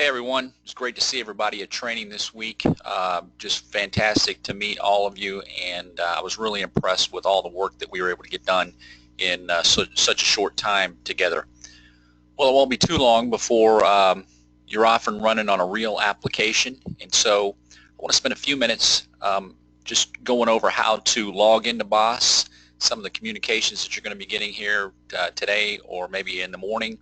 Hey everyone, it's great to see everybody at training this week. Just fantastic to meet all of you, and I was really impressed with all the work that we were able to get done in such a short time together. Well, it won't be too long before you're off and running on a real application, and so I want to spend a few minutes just going over how to log into BOSS, some of the communications that you're going to be getting here today or maybe in the morning,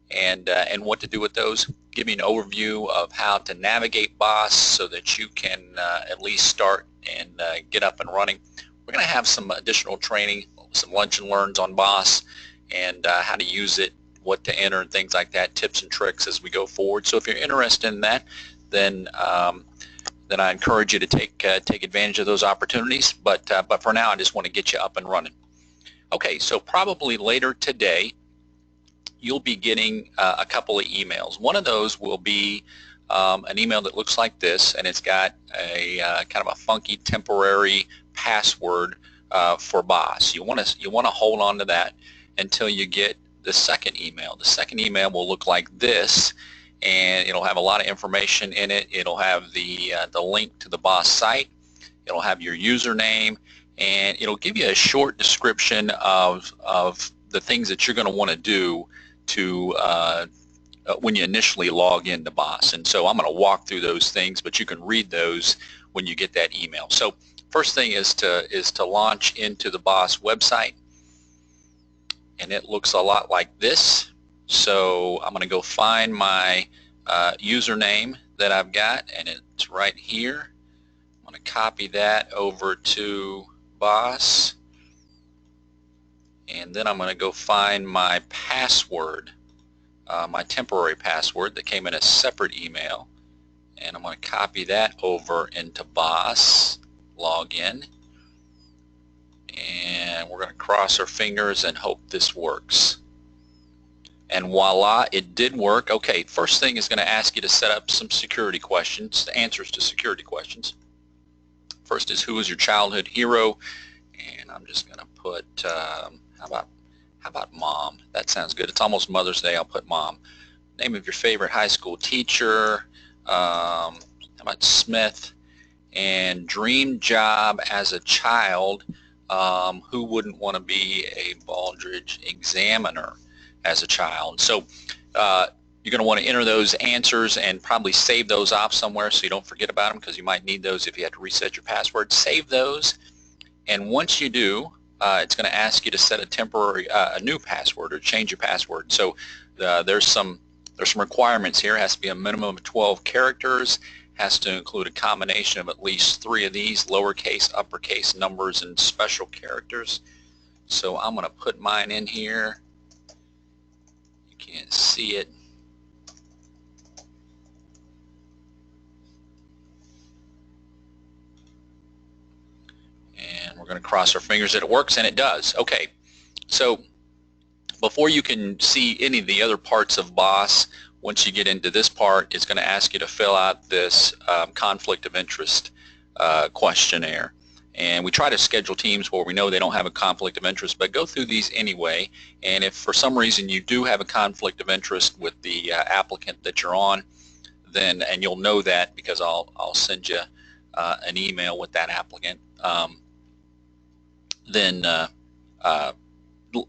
and what to do with those. Give you an overview of how to navigate BOSS so that you can at least start and get up and running. We're going to have some additional training, some lunch and learns on BOSS and how to use it, what to enter and things like that, tips and tricks as we go forward. So if you're interested in that, then I encourage you to take advantage of those opportunities. But for now, I just want to get you up and running. Okay, so probably later today, you'll be getting a couple of emails. One of those will be an email that looks like this, and it's got a kind of a funky temporary password for BOSS. You want to hold on to that until you get the second email. The second email will look like this, and it'll have a lot of information in it. It'll have the link to the BOSS site. It'll have your username, and it'll give you a short description of the things that you're going to want to do to when you initially log into BOSS. And so I'm going to walk through those things, but you can read those when you get that email. So first thing is to launch into the BOSS website, and it looks a lot like this. So I'm going to go find my username that I've got, and it's right here. I'm going to copy that over to BOSS. And then I'm going to go find my password, my temporary password that came in a separate email, and I'm going to copy that over into BOSS, log in, and we're going to cross our fingers and hope this works. And voila, it did work. Okay, first thing is going to ask you to set up some security questions, the answers to security questions. First is, who is your childhood hero? And I'm just going to put how about mom? That sounds good. It's almost Mother's Day. I'll put mom. Name of your favorite high school teacher. How about Smith? And dream job as a child. Who wouldn't want to be a Baldrige examiner as a child? So you're going to want to enter those answers and probably save those off somewhere so you don't forget about them, because you might need those if you have to reset your password. Save those, and once you do, it's going to ask you to set a temporary, a new password, or change your password. So there's some requirements here. It has to be a minimum of 12 characters. Has to include a combination of at least 3 of these: lowercase, uppercase, numbers, and special characters. So I'm going to put mine in here. You can't see it. And we're going to cross our fingers that it works, and it does. Okay, so before you can see any of the other parts of BOSS, once you get into this part, it's going to ask you to fill out this conflict of interest questionnaire. And we try to schedule teams where we know they don't have a conflict of interest, but go through these anyway. And if for some reason you do have a conflict of interest with the applicant that you're on, then, and you'll know that because I'll send you an email with that applicant, then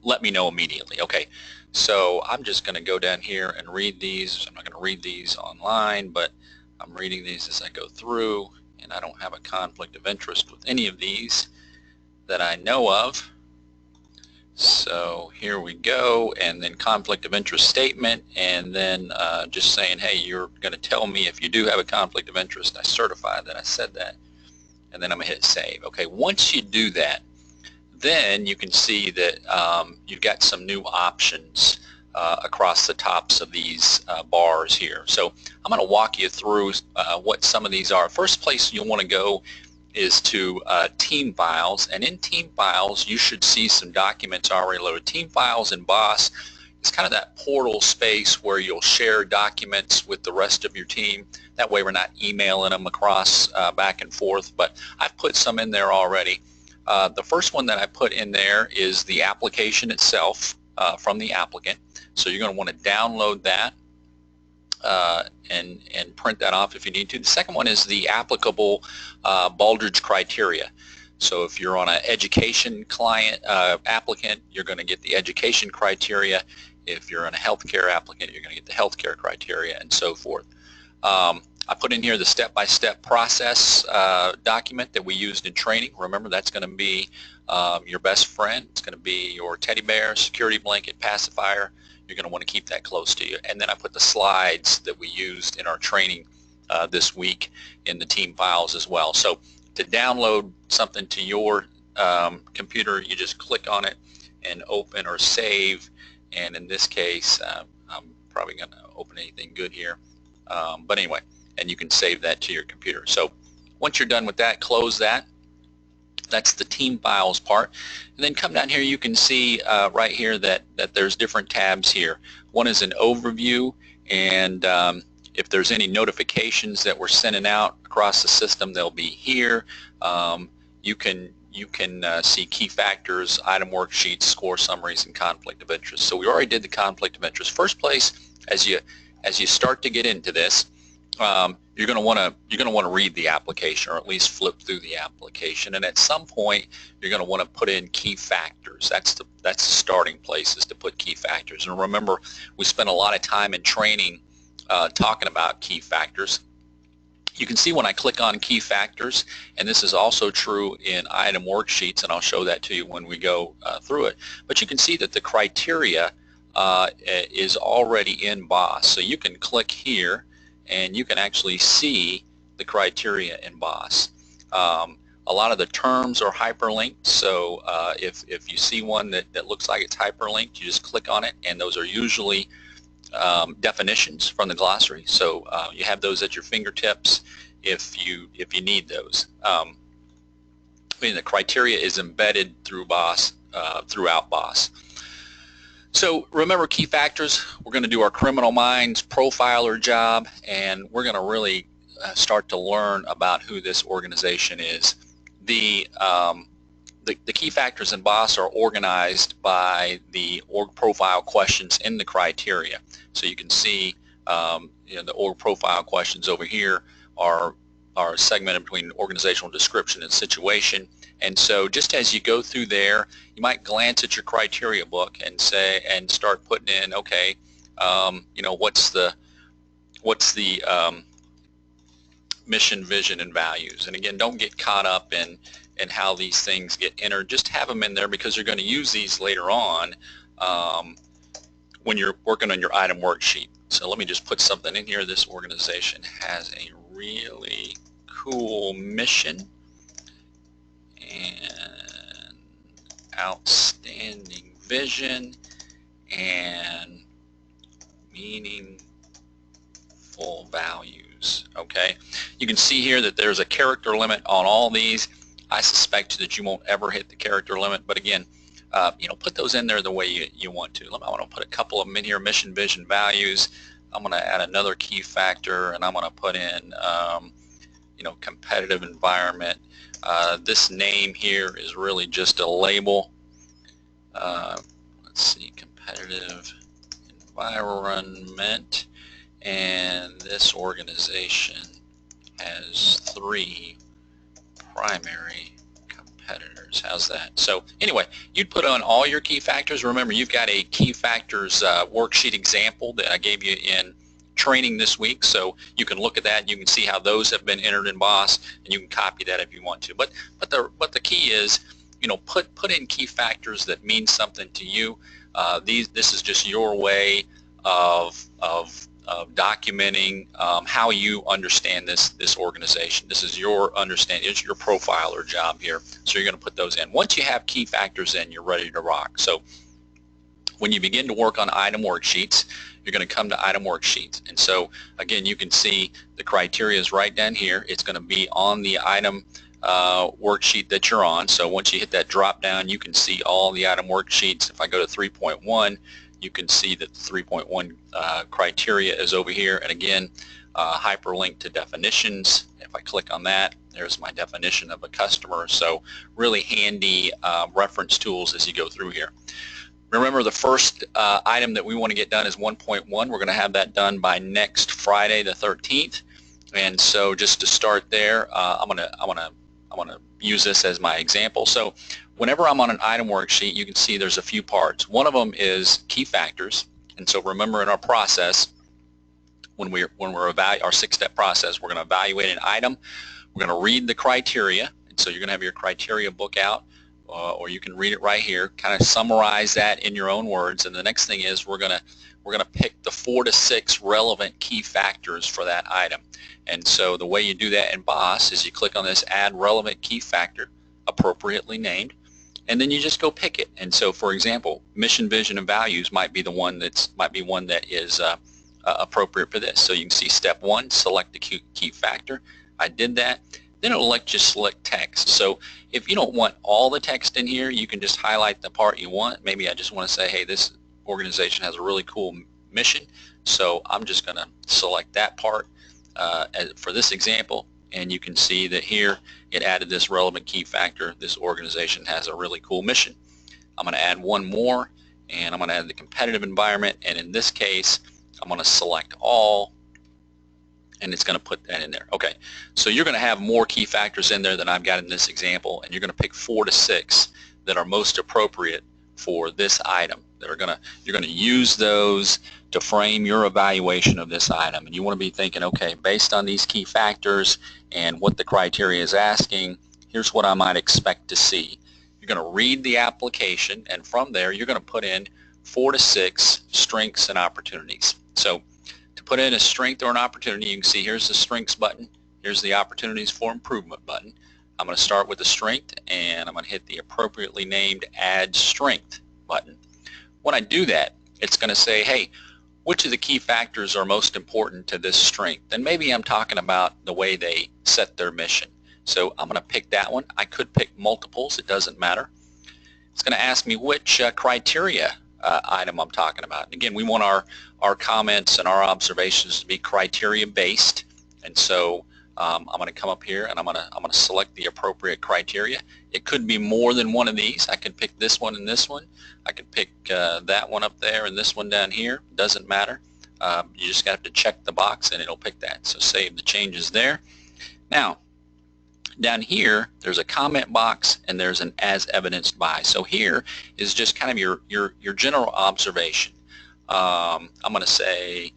let me know immediately. Okay, so I'm just going to go down here and read these. I'm not going to read these online, but I'm reading these as I go through, and I don't have a conflict of interest with any of these that I know of. So here we go, and then conflict of interest statement, and then just saying, hey, you're going to tell me if you do have a conflict of interest. I certify that I said that, and then I'm going to hit save. Okay, once you do that, then you can see that you've got some new options across the tops of these bars here. So I'm going to walk you through what some of these are. First place you'll want to go is to Team Files, and in Team Files you should see some documents already loaded. Team Files in BOSS is kind of that portal space where you'll share documents with the rest of your team. That way we're not emailing them across back and forth, but I've put some in there already. The first one that I put in there is the application itself from the applicant. So you're going to want to download that. and print that off if you need to. The second one is the applicable Baldrige criteria. So if you're on an education client applicant, you're going to get the education criteria. If you're on a healthcare applicant, you're going to get the healthcare criteria, and so forth. I put in here the step-by-step process document that we used in training. Remember, that's going to be your best friend. It's going to be your teddy bear, security blanket, pacifier. You're going to want to keep that close to you. And then I put the slides that we used in our training this week in the team files as well. So to download something to your computer, you just click on it and open or save. And in this case, I'm probably going to open anything good here. But anyway, and you can save that to your computer. So once you're done with that, close that. That's the team files part. And then come down here, you can see right here that there's different tabs here. One is an overview, and if there's any notifications that we're sending out across the system, they'll be here. You can see key factors, item worksheets, score summaries, and conflict of interest. So we already did the conflict of interest. First place, as you start to get into this, you're going to want to read the application, or at least flip through the application, and at some point you're going to want to put in key factors. That's the starting place, is to put key factors. And remember, we spent a lot of time in training talking about key factors. You can see when I click on key factors, and this is also true in item worksheets, and I'll show that to you when we go through it, but you can see that the criteria is already in BOSS. So you can click here and you can actually see the criteria in BOSS. A lot of the terms are hyperlinked, so if you see one that looks like it's hyperlinked, you just click on it, and those are usually definitions from the glossary. So you have those at your fingertips if you need those. I mean, the criteria is embedded through BOSS, throughout BOSS. So remember key factors. We're going to do our Criminal Minds profiler job, and we're going to really start to learn about who this organization is. The key factors in BOSS are organized by the org profile questions in the criteria. So you can see the org profile questions over here are segmented between organizational description and situation. And so just as you go through there, you might glance at your criteria book and start putting in, okay, what's the mission, vision, and values. And again, don't get caught up in how these things get entered. Just have them in there, because you're going to use these later on when you're working on your item worksheet. So let me just put something in here. This organization has a really cool mission and outstanding vision and meaningful values. Okay, you can see here that there's a character limit on all these. I suspect that you won't ever hit the character limit, but again, put those in there the way you want to. I want to put a couple of them in here: mission, vision, values. I'm going to add another key factor, and I'm going to put in competitive environment. This name here is really just a label. Let's see, competitive environment, and this organization has 3 primary competitors. How's that? So anyway, you'd put on all your key factors. Remember, you've got a key factors worksheet example that I gave you in training this week, so you can look at that. You can see how those have been entered in BOSS, and you can copy that if you want to. But the key is, put in key factors that mean something to you. This is just your way of documenting how you understand this organization. This is your understanding. It's your profiler job here. So you're going to put those in. Once you have key factors in, you're ready to rock. So when you begin to work on item worksheets, you're going to come to item worksheets. And so again, you can see the criteria is right down here. It's going to be on the item worksheet that you're on. So once you hit that drop down, you can see all the item worksheets. If I go to 3.1, you can see that the 3.1 criteria is over here, and again, hyperlink to definitions. If I click on that, there's my definition of a customer. So really handy reference tools as you go through here. Remember, the first item that we want to get done is 1.1. We're going to have that done by next Friday, the 13th. And so, just to start there, I want to use this as my example. So, whenever I'm on an item worksheet, you can see there's a few parts. One of them is key factors. And so, remember, in our process, when we're evaluating our 6-step process, we're going to evaluate an item. We're going to read the criteria. And so, you're going to have your criteria book out. Or you can read it right here, kind of summarize that in your own words, and the next thing is we're gonna pick the 4 to 6 relevant key factors for that item. And so the way you do that in BOSS is you click on this Add Relevant Key Factor, appropriately named, and then you just go pick it. And so, for example, mission, vision, and values might be one that is appropriate for this. So you can see step 1, select the key factor. I did that. Then it'll let you select text. So if you don't want all the text in here, you can just highlight the part you want. Maybe I just want to say, hey, this organization has a really cool mission, so I'm just going to select that part for this example, and you can see that here it added this relevant key factor. This organization has a really cool mission. I'm going to add one more, and I'm going to add the competitive environment, and in this case I'm going to select all, and it's going to put that in there. Okay, so you're going to have more key factors in there than I've got in this example, and you're going to pick 4 to 6 that are most appropriate for this item. You're going to use those to frame your evaluation of this item, and you want to be thinking, okay, based on these key factors and what the criteria is asking, here's what I might expect to see. You're going to read the application, and from there you're going to put in 4 to 6 strengths and opportunities. So to put in a strength or an opportunity, you can see here's the strengths button, here's the opportunities for improvement button. I'm going to start with the strength, and I'm going to hit the appropriately named Add Strength button. When I do that, it's going to say, hey, which of the key factors are most important to this strength? And maybe I'm talking about the way they set their mission. So I'm going to pick that one. I could pick multiples, it doesn't matter. It's going to ask me which criteria item I'm talking about. And again, we want our comments and our observations to be criteria based, and so I'm going to come up here and I'm going to select the appropriate criteria. It could be more than one of these. I could pick this one and this one. I could pick that one up there and this one down here. Doesn't matter. You just have to check the box and it'll pick that. So save the changes there. Now, down here, there's a comment box and there's an as evidenced by. So here is just kind of your general observation. I'm going to say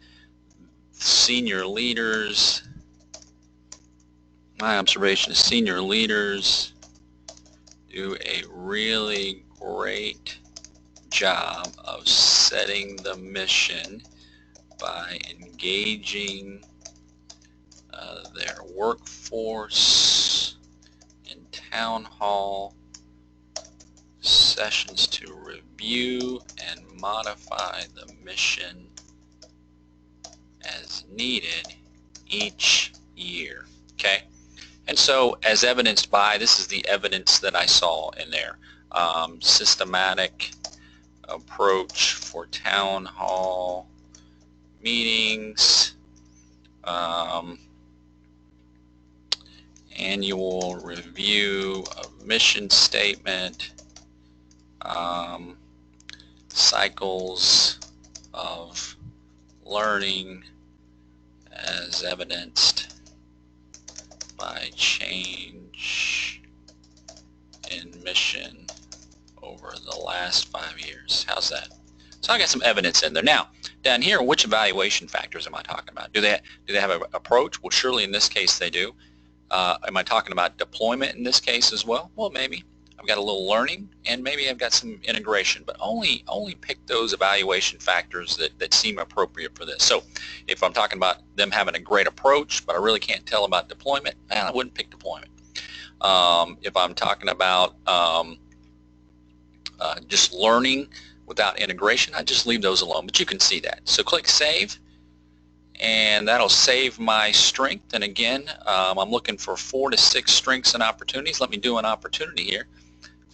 senior leaders. My observation is senior leaders do a really great job of setting the mission by engaging their workforce in town hall sessions to review and modify the mission as needed each year. Okay, and so as evidenced by, this is the evidence that I saw in there. Systematic approach for town hall meetings, annual review of mission statement, cycles of learning as evidenced by change in mission over the last 5 years. How's that? So I got some evidence in there. Now, down here, which evaluation factors am I talking about? Do they have an approach? Well, surely in this case they do. Am I talking about deployment in this case as well? Well, maybe. I've got a little learning, and maybe I've got some integration, but only pick those evaluation factors that seem appropriate for this. So if I'm talking about them having a great approach, but I really can't tell about deployment, I wouldn't pick deployment. If I'm talking about just learning without integration, I just leave those alone, but you can see that. So click Save, and that'll save my strength. And again, I'm looking for 4 to 6 strengths and opportunities. Let me do an opportunity here.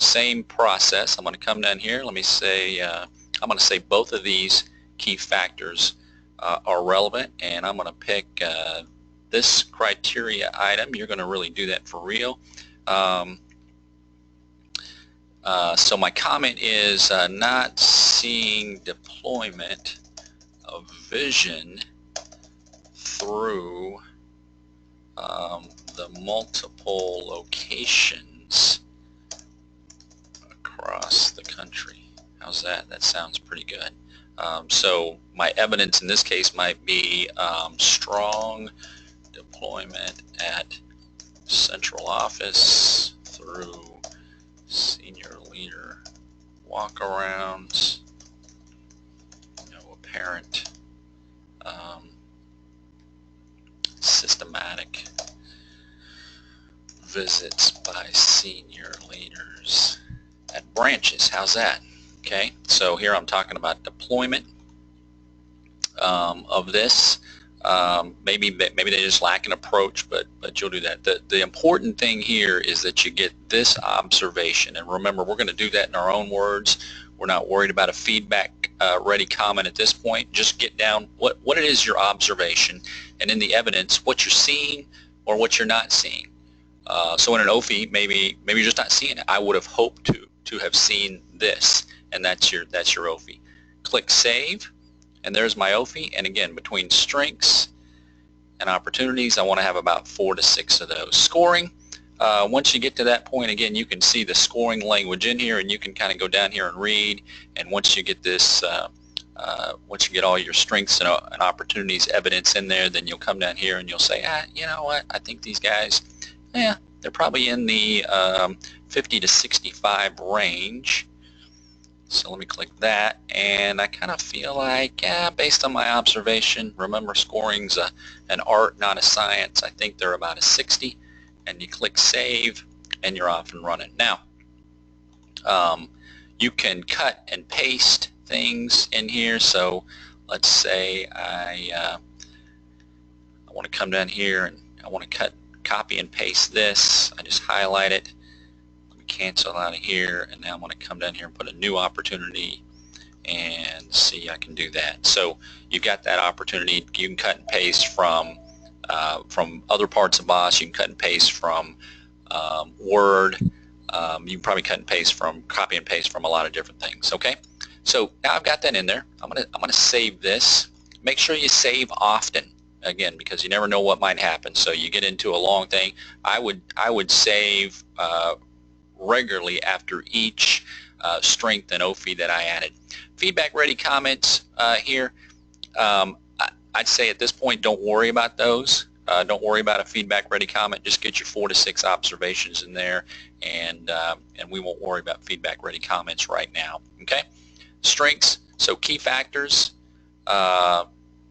Same process. I'm going to come down here. Let me say, I'm going to say both of these key factors are relevant, and I'm going to pick this criteria item. You're going to really do that for real. So my comment is not seeing deployment of vision through the multiple locations across the country. How's that? That sounds pretty good. So my evidence in this case might be strong deployment at central office through senior leader walkarounds, no apparent systematic visits by senior leaders at branches. How's that? Okay, so here I'm talking about deployment of this. Maybe they just lack an approach, but you'll do that. The important thing here is that you get this observation, and remember, we're going to do that in our own words. We're not worried about a feedback ready comment at this point. Just get down what it is your observation, and in the evidence what you're seeing or what you're not seeing. So in an OFI, maybe you're just not seeing it. I would have hoped to have seen this, and that's your OFI. Click save. And there's my OFI, and again, between strengths and opportunities, I want to have about 4 to 6 of those. Scoring, once you get to that point, again, you can see the scoring language in here, and you can kind of go down here and read, and once you get this, once you get all your strengths and opportunities evidence in there, then you'll come down here and you'll say, you know what, I think these guys, they're probably in the 50 to 65 range. So let me click that, and I kind of feel like, based on my observation, remember scoring's an art, not a science, I think they're about a 60, and you click save, and you're off and running. Now, you can cut and paste things in here, so let's say I want to come down here, and I want to copy and paste this. I just highlight it. Cancel out of here, and now I'm going to come down here and put a new opportunity and see I can do that. So you've got that opportunity. You can cut and paste from other parts of BOSS. You can cut and paste from Word. You can probably cut and paste from copy and paste from a lot of different things. Okay, so now I've got that in there. I'm gonna save this. Make sure you save often, again, because you never know what might happen. So you get into a long thing. I would save regularly after each strength and OFI that I added. Feedback ready comments here, I'd say at this point don't worry about those. Don't worry about a feedback ready comment. Just get your 4 to 6 observations in there, and we won't worry about feedback ready comments right now. Okay, strengths, so key factors,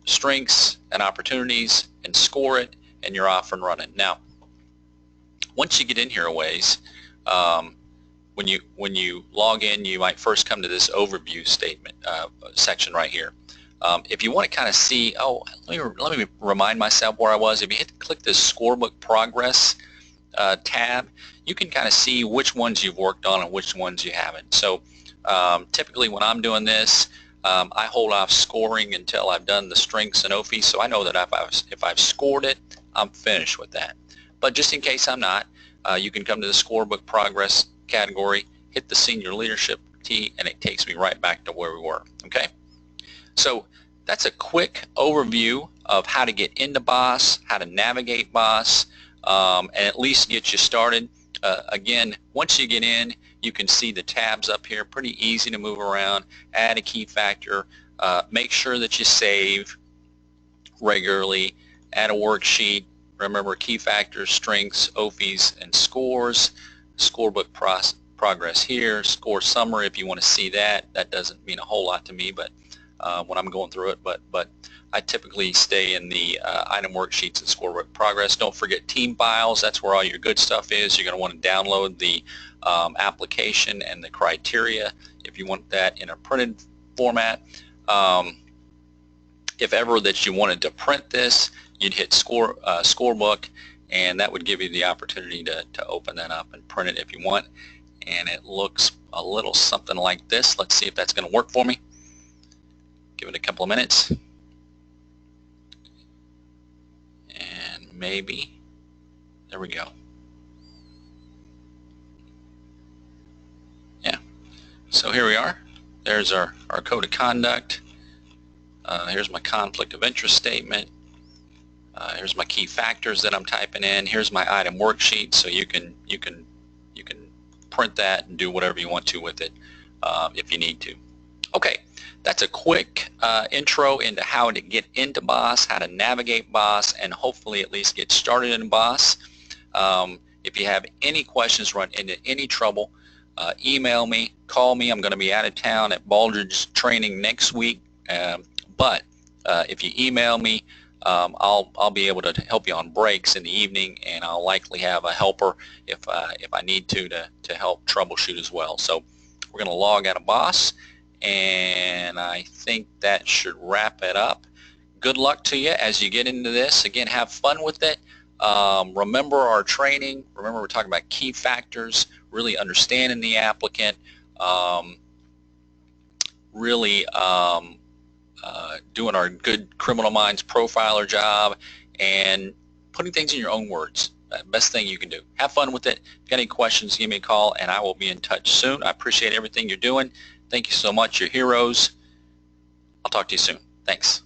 strengths and opportunities, and score it, and you're off and running. Now once you get in here a ways, when you log in, you might first come to this overview statement section right here. If you want to kind of see, let me remind myself where I was. If you click this scorebook progress tab, you can kind of see which ones you've worked on and which ones you haven't. So typically when I'm doing this, I hold off scoring until I've done the strengths and OFI, so I know that if I've scored it, I'm finished with that. But just in case I'm not, you can come to the scorebook progress category, hit the senior leadership T, and it takes me right back to where we were. Okay, so that's a quick overview of how to get into BOSS, how to navigate BOSS, and at least get you started. Again, once you get in, you can see the tabs up here, pretty easy to move around. Add a key factor, make sure that you save regularly, add a worksheet. Remember key factors, strengths, OFIs, and scores. Scorebook progress here, score summary if you want to see that. That doesn't mean a whole lot to me, but when I'm going through it, but I typically stay in the item worksheets and scorebook progress. Don't forget team files. That's where all your good stuff is. You're going to want to download the application and the criteria if you want that in a printed format. If ever that you wanted to print this, you'd hit scorebook, and that would give you the opportunity to open that up and print it if you want. And it looks a little something like this. Let's see if that's going to work for me. Give it a couple of minutes. And maybe, there we go. Yeah, So here we are. There's our code of conduct. Here's my conflict of interest statement. Here's my key factors that I'm typing in. Here's my item worksheet, so you can print that and do whatever you want to with it if you need to. Okay, that's a quick intro into how to get into BOSS, how to navigate BOSS, and hopefully at least get started in BOSS. If you have any questions, run into any trouble, email me, call me. I'm going to be out of town at Baldridge training next week, but if you email me, I'll be able to help you on breaks in the evening, and I'll likely have a helper if I need to help troubleshoot as well. So we're going to log out of BOSS, and I think that should wrap it up. Good luck to you as you get into this. Again, have fun with it. Remember our training. Remember, we're talking about key factors, really understanding the applicant, really doing our good criminal minds profiler job, and putting things in your own words. Best thing you can do. Have fun with it. If you got any questions, give me a call, and I will be in touch soon. I appreciate everything you're doing. Thank you so much. You're heroes. I'll talk to you soon. Thanks.